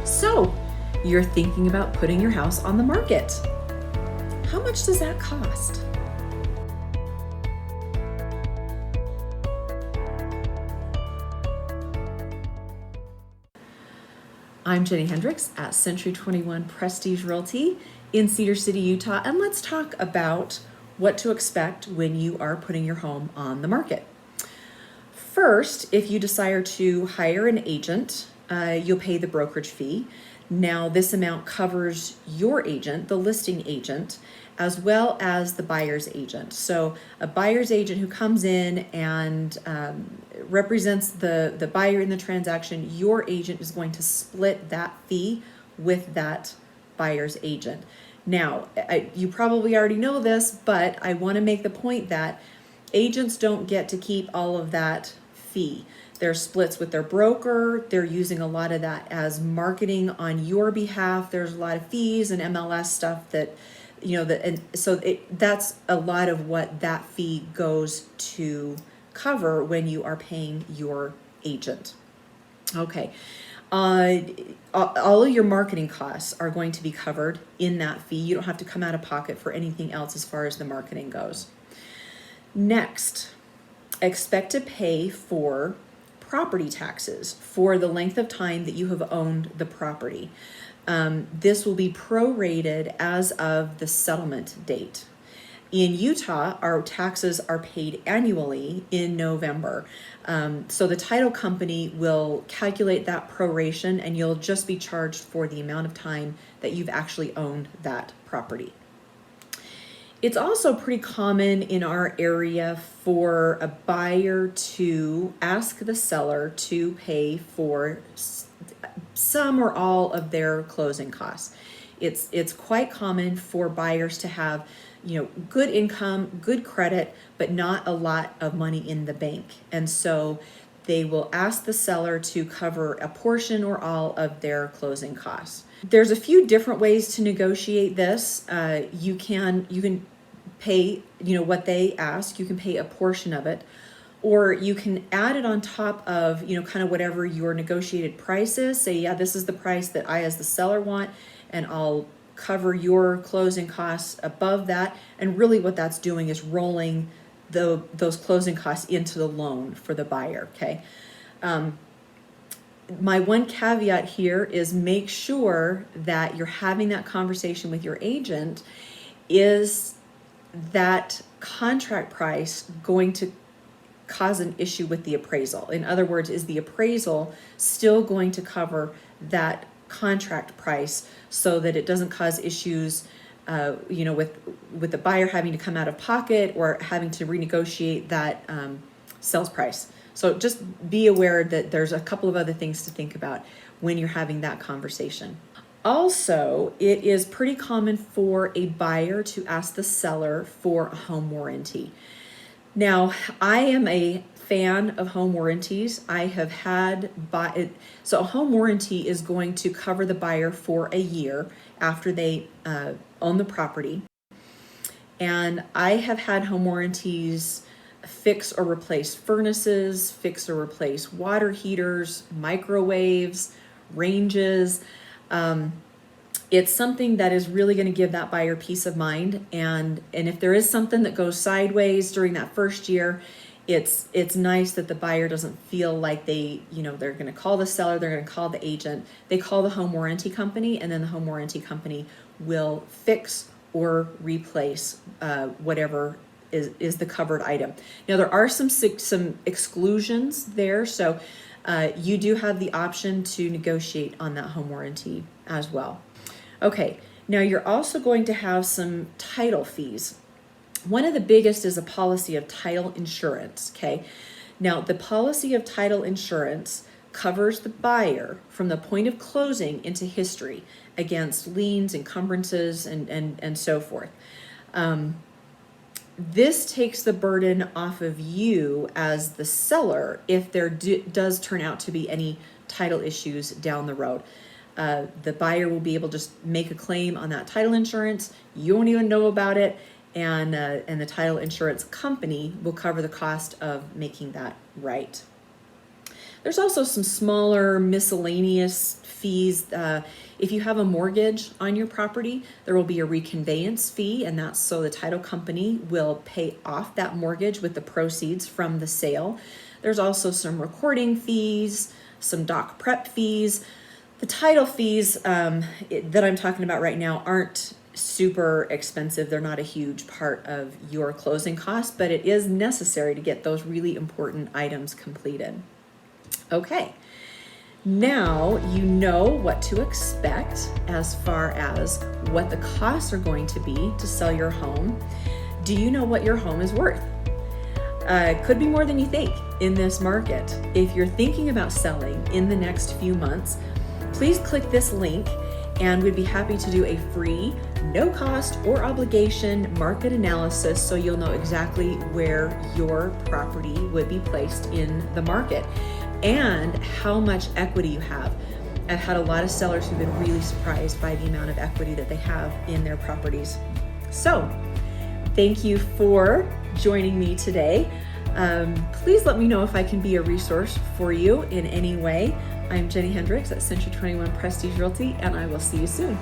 So, you're thinking about putting your house on the market. How much does that cost? I'm Jenny Hendricks at Century 21 Prestige Realty in Cedar City, Utah, and let's talk about what to expect when you are putting your home on the market. First, if you desire to hire an agent, you'll pay the brokerage fee. Now, this amount covers your agent, the listing agent, as well as the buyer's agent. So a buyer's agent who comes in and represents the buyer in the transaction, your agent is going to split that fee with that buyer's agent. Now, you probably already know this, but I want to make the point that agents don't get to keep all of that fee. There's splits with their broker. They're using a lot of that as marketing on your behalf. There's a lot of fees and MLS stuff that, and so that's a lot of what that fee goes to cover when you are paying your agent. Okay. All of your marketing costs are going to be covered in that fee. You don't have to come out of pocket for anything else as far as the marketing goes. Next, expect to pay for property taxes for the length of time that you have owned the property. This will be prorated as of the settlement date. In Utah, our taxes are paid annually in November. So the title company will calculate that proration and you'll just be charged for the amount of time that you've actually owned that property. It's also pretty common in our area for a buyer to ask the seller to pay for some or all of their closing costs. It's quite common for buyers to have, good income, good credit, but not a lot of money in the bank. And so they will ask the seller to cover a portion or all of their closing costs. There's a few different ways to negotiate this. You can pay, what they ask. You can pay a portion of it, or you can add it on top of, kind of whatever your negotiated price is. Say, yeah, this is the price that I as the seller want, and I'll cover your closing costs above that. And really what that's doing is rolling those closing costs into the loan for the buyer, okay? My one caveat here is make sure that you're having that conversation with your agent. Is that contract price going to cause an issue with the appraisal? In other words, is the appraisal still going to cover that contract price so that it doesn't cause issues, with the buyer having to come out of pocket or having to renegotiate that sales price? So just be aware that there's a couple of other things to think about when you're having that conversation. Also, it is pretty common for a buyer to ask the seller for a home warranty. Now, I am a fan of home warranties. I have had so a home warranty is going to cover the buyer for a year after they own the property. And I have had home warranties fix or replace furnaces, fix or replace water heaters, microwaves, ranges. It's something that is really going to give that buyer peace of mind. And if there is something that goes sideways during that first year, it's nice that the buyer doesn't feel like they're going to call the seller, they're going to call the agent. They call the home warranty company, and then the home warranty company will fix or replace whatever is the covered item. Now, there are some exclusions there, so you do have the option to negotiate on that home warranty as well. Okay, now you're also going to have some title fees. One of the biggest is a policy of title insurance, okay? Now, the policy of title insurance covers the buyer from the point of closing into history against liens, encumbrances, and so forth. This takes the burden off of you as the seller if there does turn out to be any title issues down the road. The buyer will be able to just make a claim on that title insurance. You won't even know about it, and the title insurance company will cover the cost of making that right. There's also some smaller miscellaneous fees. If you have a mortgage on your property, there will be a reconveyance fee, and that's so the title company will pay off that mortgage with the proceeds from the sale. There's also some recording fees, some doc prep fees. The title fees that I'm talking about right now aren't super expensive. They're not a huge part of your closing costs, but it is necessary to get those really important items completed. Okay. Now you know what to expect as far as what the costs are going to be to sell your home. Do you know what your home is worth? Could be more than you think in this market. If you're thinking about selling in the next few months, please click this link and we'd be happy to do a free, no cost or obligation market analysis so you'll know exactly where your property would be placed in the market and how much equity you have. I've had a lot of sellers who've been really surprised by the amount of equity that they have in their properties. So, thank you for joining me today. Please let me know if I can be a resource for you in any way. I'm Jenny Hendricks at Century 21 Prestige Realty, and I will see you soon.